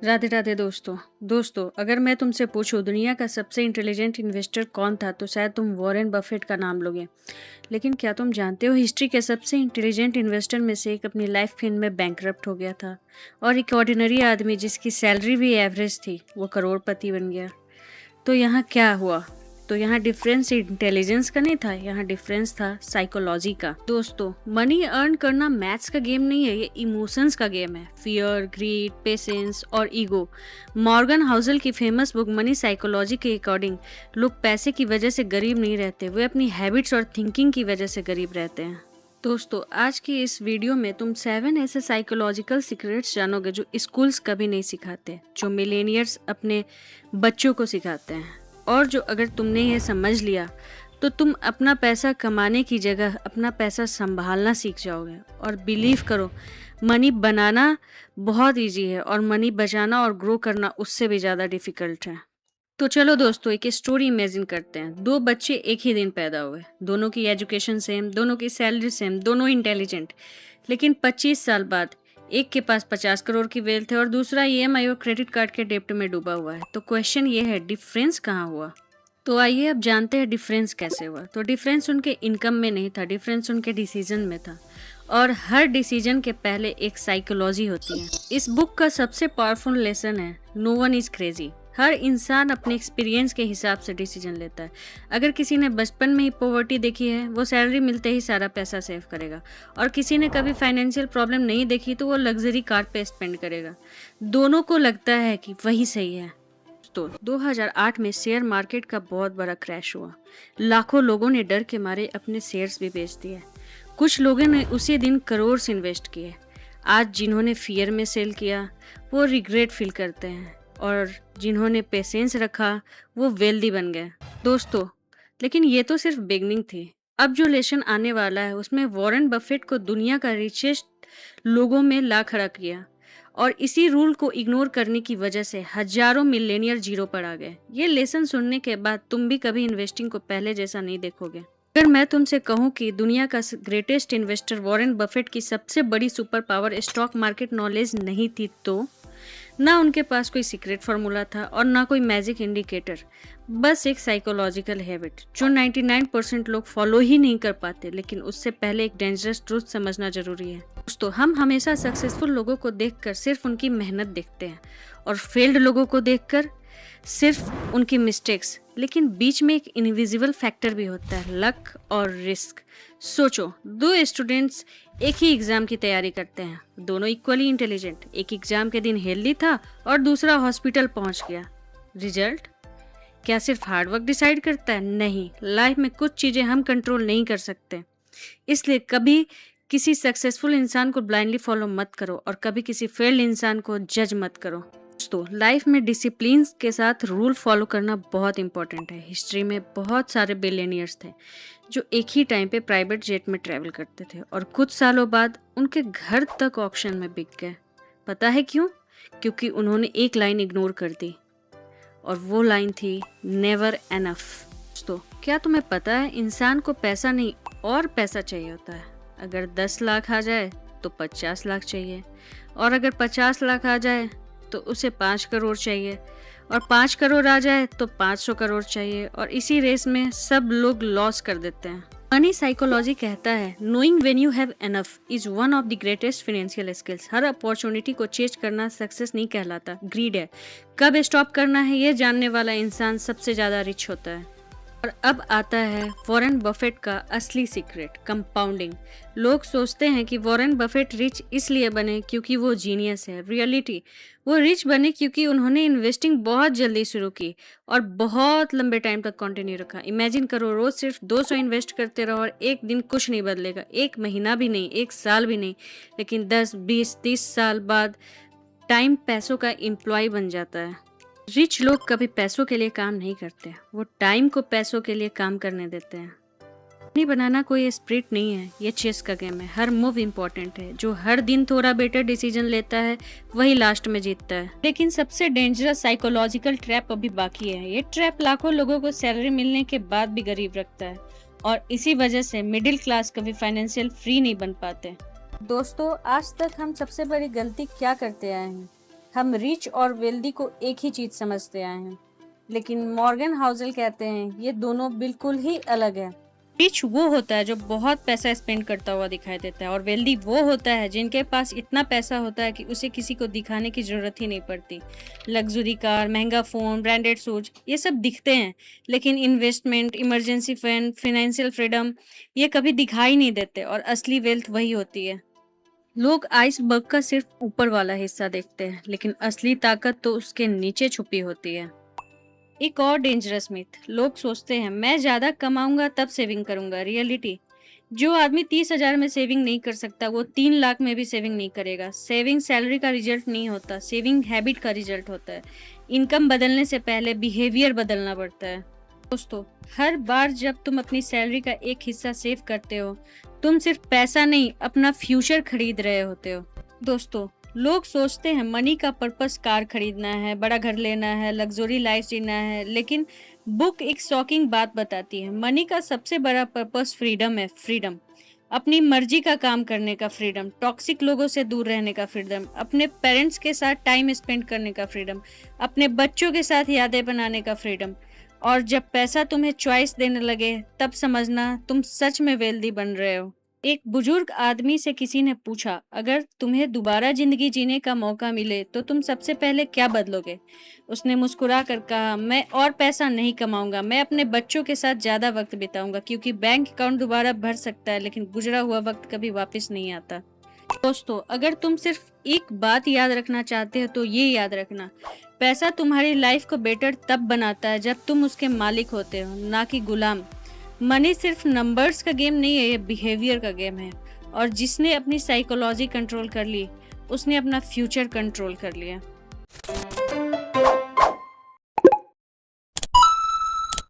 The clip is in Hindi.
राधे राधे दोस्तों। अगर मैं तुमसे पूछूं दुनिया का सबसे इंटेलिजेंट इन्वेस्टर कौन था तो शायद तुम वॉरेन बफेट का नाम लोगे। लेकिन क्या तुम जानते हो हिस्ट्री के सबसे इंटेलिजेंट इन्वेस्टर में से एक अपनी लाइफ के एंड में बैंकरप्ट हो गया था और एक ऑर्डिनरी आदमी जिसकी सैलरी भी एवरेज थी वो करोड़पति बन गया। तो यहाँ क्या हुआ? तो यहाँ डिफरेंस इंटेलिजेंस का नहीं था, यहाँ डिफरेंस था साइकोलॉजी का। दोस्तों, मनी अर्न करना मैथ्स का गेम नहीं है, ये इमोशंस का गेम है। फियर, ग्रीड, पेशेंस और ईगो। मॉर्गन हाउसल की फेमस बुक मनी साइकोलॉजी के अकॉर्डिंग लोग पैसे की वजह से गरीब नहीं रहते, वे अपनी हैबिट्स और थिंकिंग की वजह से गरीब रहते हैं। दोस्तों, आज की इस वीडियो में तुम 7 ऐसे साइकोलॉजिकल सीक्रेट्स जानोगे जो स्कूल्स कभी नहीं सिखाते, जो मिलेनियर्स अपने बच्चों को सिखाते हैं, और जो अगर तुमने ये समझ लिया तो तुम अपना पैसा कमाने की जगह अपना पैसा संभालना सीख जाओगे। और बिलीव करो, मनी बनाना बहुत इजी है और मनी बचाना और ग्रो करना उससे भी ज़्यादा डिफिकल्ट है। तो चलो दोस्तों, एक स्टोरी इमेजिन करते हैं। 2 बच्चे एक ही दिन पैदा हुए, दोनों की एजुकेशन सेम, दोनों की सैलरी सेम, दोनों इंटेलिजेंट। लेकिन 25 साल बाद एक के पास 50 करोड़ की वेल्थ है और दूसरा ईएमआई और क्रेडिट कार्ड के डेब्ट में डूबा हुआ है। तो क्वेश्चन ये है, डिफरेंस कहाँ हुआ? तो आइए अब जानते हैं डिफरेंस कैसे हुआ। तो डिफरेंस उनके इनकम में नहीं था, डिफरेंस उनके डिसीजन में था। और हर डिसीजन के पहले एक साइकोलॉजी होती है। इस बुक का सबसे पावरफुल लेसन है, नो वन इज क्रेजी। हर इंसान अपने एक्सपीरियंस के हिसाब से डिसीजन लेता है। अगर किसी ने बचपन में ही पॉवर्टी देखी है, वो सैलरी मिलते ही सारा पैसा सेव करेगा, और किसी ने कभी फाइनेंशियल प्रॉब्लम नहीं देखी तो वो लग्जरी कार पे स्पेंड करेगा। दोनों को लगता है कि वही सही है। तो 2008 में शेयर मार्केट का बहुत बड़ा क्रैश हुआ। लाखों लोगों ने डर के मारे अपने शेयर्स भी बेच दिए। कुछ लोगों ने उसी दिन करोड़ इन्वेस्ट किए। आज जिन्होंने फियर में सेल किया वो रिग्रेट फील करते हैं, और जिन्होंने पेशेंस रखा वो वेल्दी बन गए। दोस्तों, लेकिन ये तो सिर्फ बिगनिंग थी। अब जो लेसन आने वाला है उसमें वॉरेन बफेट को दुनिया का रिचेस्ट लोगों में ला खड़ा किया, और इसी रूल को इग्नोर करने की वजह से हजारों मिलेनियर जीरो पर आ गए। ये लेसन सुनने के बाद तुम भी कभी इन्वेस्टिंग को पहले जैसा नहीं देखोगे। अगर मैं तुमसे कहूं कि दुनिया का ग्रेटेस्ट इन्वेस्टर वॉरेन बफेट की सबसे बड़ी super power stock market knowledge नहीं थी, तो ना उनके पास कोई सीक्रेट फार्मूला था और ना कोई मैजिक इंडिकेटर, बस एक साइकोलॉजिकल हैबिट जो 99% लोग फॉलो ही नहीं कर पाते। लेकिन उससे पहले एक डेंजरस ट्रूथ समझना जरूरी है। दोस्तों, हम हमेशा सक्सेसफुल लोगों को देखकर सिर्फ उनकी मेहनत देखते हैं और फेल्ड लोगों को देखकर सिर्फ उनकी मिस्टेक्स। लेकिन बीच में एक इनविजिबल फैक्टर भी होता है, लक और रिस्क। सोचो, 2 स्टूडेंट्स एक ही एग्जाम की तैयारी करते हैं, दोनों इक्वली इंटेलिजेंट। एक एग्जाम के दिन हेल्दी था और दूसरा हॉस्पिटल पहुंच गया। रिजल्ट? क्या सिर्फ हार्डवर्क डिसाइड करता है? नहीं, लाइफ में कुछ चीजें हम कंट्रोल नहीं कर सकते। इसलिए कभी किसी सक्सेसफुल इंसान को ब्लाइंडली फॉलो मत करो और कभी किसी फेल्ड इंसान को जज मत करो। दोस्तों, लाइफ में डिसिप्लिन के साथ रूल फॉलो करना बहुत इंपॉर्टेंट है। हिस्ट्री में बहुत सारे बिलियनियर्स थे जो एक ही टाइम पे प्राइवेट जेट में ट्रैवल करते थे और कुछ सालों बाद उनके घर तक ऑक्शन में बिक गए। पता है क्यों? क्योंकि उन्होंने एक लाइन इग्नोर कर दी, और वो लाइन थी नेवर एनफ। दोस्तों, क्या तुम्हें पता है इंसान को पैसा नहीं और पैसा चाहिए होता है। अगर 10 लाख आ जाए तो 50 लाख चाहिए, और अगर 50 लाख आ जाए तो उसे 5 करोड़ चाहिए, और 5 करोड़ आ जाए तो 500 करोड़ चाहिए, और इसी रेस में सब लोग लॉस कर देते हैं। मनी साइकोलॉजी कहता है, knowing when you have enough is one of the greatest financial skills. Her opportunity को चेज करना सक्सेस नहीं कहलाता, ग्रीड है। कब स्टॉप करना है ये जानने वाला इंसान सबसे ज्यादा रिच होता है। और अब आता है वॉरेन बफेट का असली सीक्रेट, कंपाउंडिंग। लोग सोचते हैं कि वॉरेन बफेट रिच इसलिए बने क्योंकि वो जीनियस है। रियलिटी, वो रिच बने क्योंकि उन्होंने इन्वेस्टिंग बहुत जल्दी शुरू की और बहुत लंबे टाइम तक कंटिन्यू रखा। इमेजिन करो, रोज सिर्फ 200 इन्वेस्ट करते रहो और एक दिन कुछ नहीं बदलेगा, एक महीना भी नहीं, एक साल भी नहीं, लेकिन 10, 20, 30 साल बाद टाइम पैसों का एम्प्लॉय बन जाता है। रिच लोग कभी पैसों के लिए काम नहीं करते, वो टाइम को पैसों के लिए काम करने देते हैं। मनी बनाना कोई स्प्रिट नहीं है, ये चेस का गेम है। हर मूव इम्पोर्टेंट है। जो हर दिन थोड़ा बेटर डिसीजन लेता है वही लास्ट में जीतता है। लेकिन सबसे डेंजरस साइकोलॉजिकल ट्रैप अभी बाकी है। ये ट्रैप लाखों लोगों को सैलरी मिलने के बाद भी गरीब रखता है, और इसी वजह से मिडिल क्लास कभी फाइनेंशियल फ्री नहीं बन पाते। दोस्तों, आज तक हम सबसे बड़ी गलती क्या करते आए हैं? हम रिच और वेल्दी को एक ही चीज समझते आए हैं, लेकिन मॉर्गन हाउसल कहते हैं ये दोनों बिल्कुल ही अलग है। रिच वो होता है जो बहुत पैसा स्पेंड करता हुआ दिखाई देता है, और वेल्दी वो होता है जिनके पास इतना पैसा होता है कि उसे किसी को दिखाने की जरूरत ही नहीं पड़ती। लग्जरी कार, महंगा फोन, ब्रांडेड शूज, ये सब दिखते हैं, लेकिन investment, emergency fund, financial freedom ये कभी दिखाई नहीं देते, और असली वेल्थ वही होती है। लोग आइसबर्ग का सिर्फ ऊपर वाला हिस्सा देखते हैं, लेकिन असली ताकत तो उसके नीचे छुपी होती है। एक और डेंजरस मिथ, लोग सोचते हैं मैं ज्यादा कमाऊंगा तब सेविंग करूंगा। रियलिटी, जो आदमी 30,000 में सेविंग नहीं कर सकता वो 3 लाख में भी सेविंग नहीं करेगा। सेविंग सैलरी का रिजल्ट नहीं होता, सेविंग हैबिट का रिजल्ट होता है। इनकम बदलने से पहले बिहेवियर बदलना पड़ता है। दोस्तों, हर बार जब तुम अपनी सैलरी का एक हिस्सा सेव करते हो, तुम सिर्फ पैसा नहीं अपना फ्यूचर खरीद रहे होते हो। दोस्तों, लोग सोचते हैं मनी का पर्पस कार खरीदना है, बड़ा घर लेना है, लग्जरी लाइफ जीना है, लेकिन बुक एक शॉकिंग बात बताती है। मनी का सबसे बड़ा पर्पस फ्रीडम है। फ्रीडम, अपनी मर्जी का काम करने का फ्रीडम, टॉक्सिक लोगों से दूर रहने का फ्रीडम, अपने पेरेंट्स के साथ टाइम स्पेंड करने का फ्रीडम, अपने बच्चों के साथ यादें बनाने का फ्रीडम। और जब पैसा तुम्हें चॉइस देने लगे तब समझना तुम सच में वेल्दी बन रहे हो। एक बुजुर्ग आदमी से किसी ने पूछा, अगर तुम्हें दोबारा जिंदगी जीने का मौका मिले तो तुम सबसे पहले क्या बदलोगे? उसने मुस्कुरा कर कहा, मैं और पैसा नहीं कमाऊंगा, मैं अपने बच्चों के साथ ज्यादा वक्त बिताऊंगा, क्योंकि बैंक अकाउंट दोबारा भर सकता है लेकिन गुजरा हुआ वक्त कभी वापस नहीं आता। दोस्तों, अगर तुम सिर्फ एक बात याद रखना चाहते हो तो ये याद रखना, पैसा तुम्हारी लाइफ को बेटर तब बनाता है जब तुम उसके मालिक होते हो, ना कि गुलाम। मनी सिर्फ नंबर्स का गेम नहीं है, ये बिहेवियर का गेम है, और जिसने अपनी साइकोलॉजी कंट्रोल कर ली उसने अपना फ्यूचर कंट्रोल कर लिया।